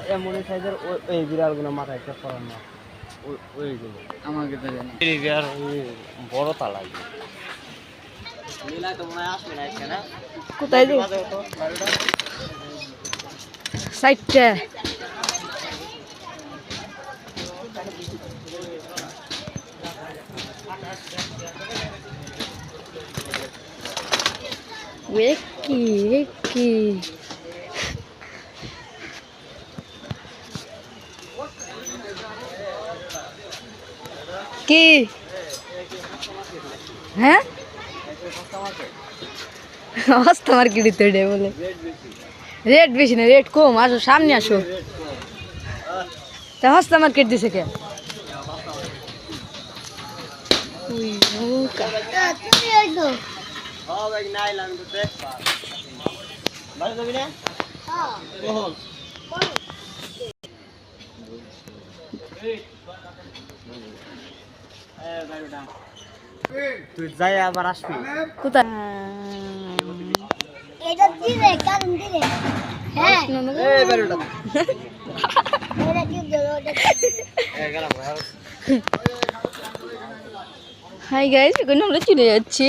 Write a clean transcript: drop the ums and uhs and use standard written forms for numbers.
এমন সাইজের ওই বিড়ালগুলো মাথায় চেক করার না ওইগুলো আমাকে তো জানি বড় তালা কোথায় সাইডটা কি কি হ্যাঁ অবস্থা মার্কেটে তো এটা বলে রেট বেশি না রেট কম আসো সামনে আসো তা হস্তা মার্কেট দিছে কে তুই যাই আবার আসবি কোথায় এটা দিলে কারণ দিলে হ্যাঁ এই বেরোটা এটা কি দিলো ওটা হাই গাইস এখন আমরা চলে যাচ্ছি